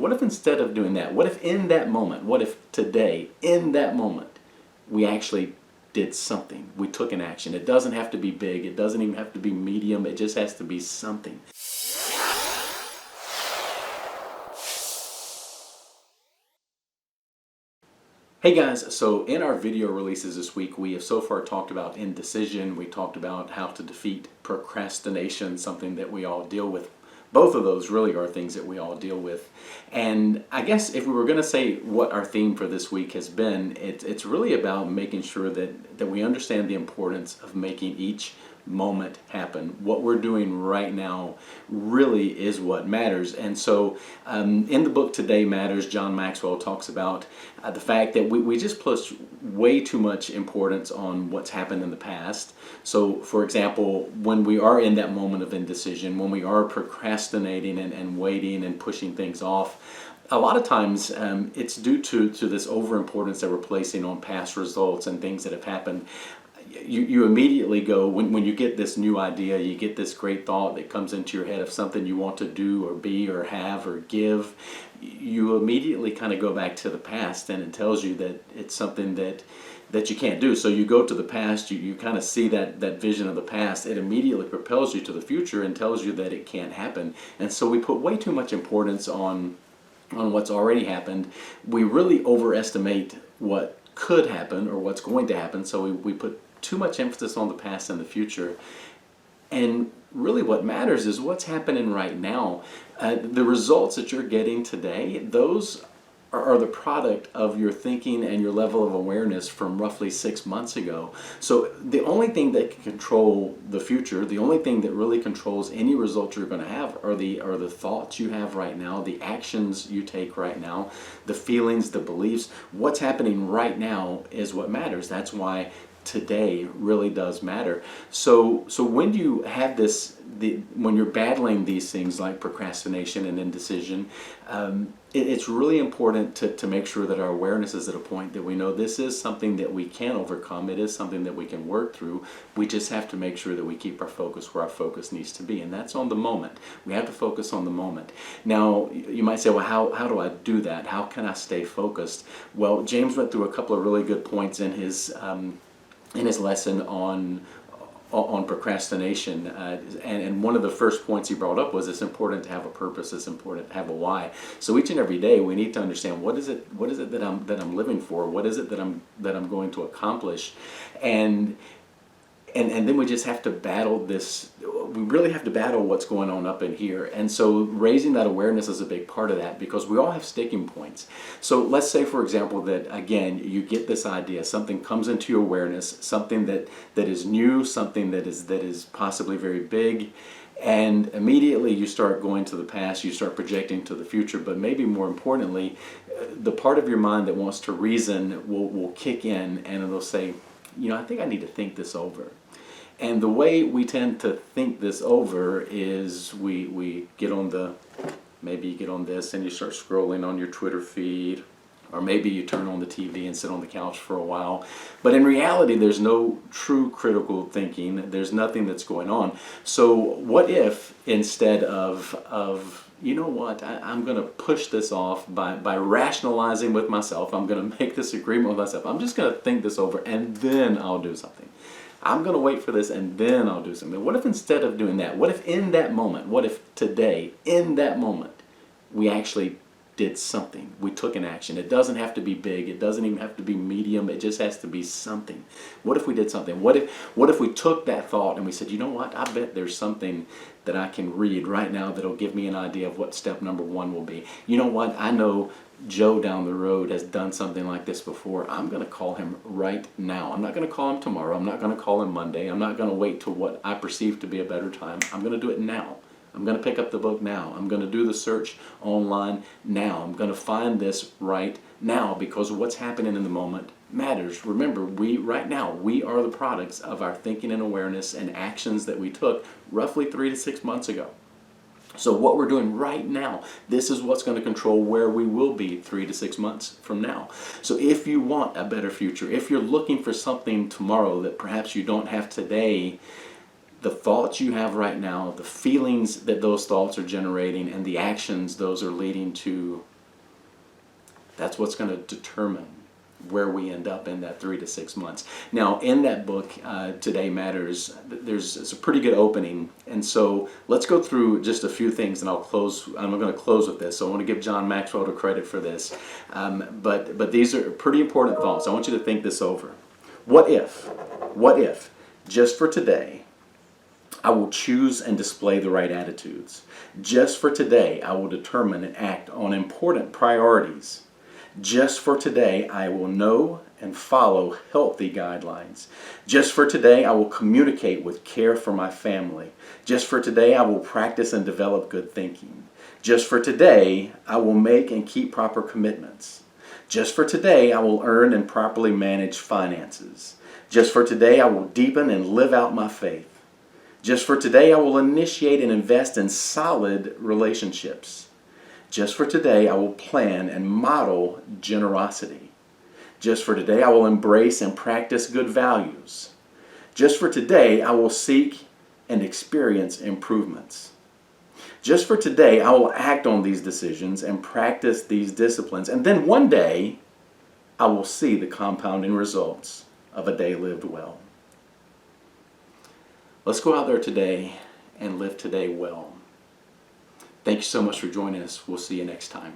what if instead of doing that, what if in that moment, what if today, in that moment, we actually did something, we took an action. It doesn't have to be big, it doesn't even have to be medium, it just has to be something. Hey guys, so in our video releases this week, we have so far talked about indecision, we talked about how to defeat procrastination, something that we all deal with. Both of those really are things that we all deal with. And I guess if we were going to say what our theme for this week has been, it's really about making sure that we understand the importance of making each moment happen. What we're doing right now really is what matters. And so in the book Today Matters, John Maxwell talks about the fact that we just place way too much importance on what's happened in the past. So for example, when we are in that moment of indecision, when we are procrastinating and waiting and pushing things off, a lot of times it's due to this overimportance that we're placing on past results and things that have happened. You immediately go, when you get this new idea, you get this great thought that comes into your head of something you want to do or be or have or give, you immediately kind of go back to the past, and it tells you that it's something that you can't do. So you go to the past, you kind of see that vision of the past, it immediately propels you to the future and tells you that it can't happen. And so we put way too much importance on what's already happened. We really overestimate what could happen or what's going to happen, so we put too much emphasis on the past and the future. And really what matters is what's happening right now. The results that you're getting today, those are the product of your thinking and your level of awareness from roughly 6 months ago. So the only thing that can control the future, the only thing that really controls any results you're going to have are the thoughts you have right now, the actions you take right now, the feelings, the beliefs. What's happening right now is what matters. That's why today really does matter. So when you have this, when you're battling these things like procrastination and indecision, it's really important to make sure that our awareness is at a point that we know this is something that we can overcome. It is something that we can work through. We just have to make sure that we keep our focus where our focus needs to be, and that's on the moment. We have to focus on the moment. Now, you might say, well, how do I do that? How can I stay focused? Well, James went through a couple of really good points in his lesson on procrastination, and one of the first points he brought up was it's important to have a purpose, it's important to have a why. So each and every day we need to understand what is it that I'm living for, what is it that I'm going to accomplish, and then we just have to battle this. We really have to battle what's going on up in here. And so raising that awareness is a big part of that, because we all have sticking points. So let's say, for example, that again, you get this idea, something comes into your awareness, something that is new, something that is possibly very big, and immediately you start going to the past, you start projecting to the future, but maybe more importantly, the part of your mind that wants to reason will kick in, and it'll say, I think I need to think this over. And the way we tend to think this over is we get on maybe you get on this and you start scrolling on your Twitter feed, or maybe you turn on the TV and sit on the couch for a while. But in reality, there's no true critical thinking. There's nothing that's going on. So what if instead of you know what, I'm going to push this off by rationalizing with myself, I'm going to make this agreement with myself, I'm just going to think this over and then I'll do something. I'm going to wait for this and then I'll do something. What if instead of doing that, what if in that moment, what if today, in that moment, we actually did something, we took an action? It doesn't have to be big, it doesn't even have to be medium, it just has to be something. What if we did something? What if we took that thought and we said, you know what, I bet there's something that I can read right now that'll give me an idea of what step number 1 will be. You know what, I know Joe down the road has done something like this before. I'm going to call him right now. I'm not going to call him tomorrow. I'm not going to call him Monday. I'm not going to wait till what I perceive to be a better time. I'm going to do it now. I'm going to pick up the book now. I'm going to do the search online now. I'm going to find this right now, because what's happening in the moment matters. Remember, right now, we are the products of our thinking and awareness and actions that we took roughly 3 to 6 months ago. So what we're doing right now, this is what's going to control where we will be 3 to 6 months from now. So if you want a better future, if you're looking for something tomorrow that perhaps you don't have today, the thoughts you have right now, the feelings that those thoughts are generating, and the actions those are leading to That's what's going to determine where we end up in that 3 to 6 months. Now, in that book, Today Matters, it's a pretty good opening. And so let's go through just a few things, and I'm going to close with this. So I want to give John Maxwell the credit for this. But these are pretty important thoughts. I want you to think this over. What if, just for today, I will choose and display the right attitudes? Just for today, I will determine and act on important priorities. Just for today, I will know and follow healthy guidelines. Just for today, I will communicate with care for my family. Just for today, I will practice and develop good thinking. Just for today, I will make and keep proper commitments. Just for today, I will earn and properly manage finances. Just for today, I will deepen and live out my faith. Just for today, I will initiate and invest in solid relationships. Just for today, I will plan and model generosity. Just for today, I will embrace and practice good values. Just for today, I will seek and experience improvements. Just for today, I will act on these decisions and practice these disciplines. And then one day, I will see the compounding results of a day lived well. Let's go out there today and live today well. Thank you so much for joining us. We'll see you next time.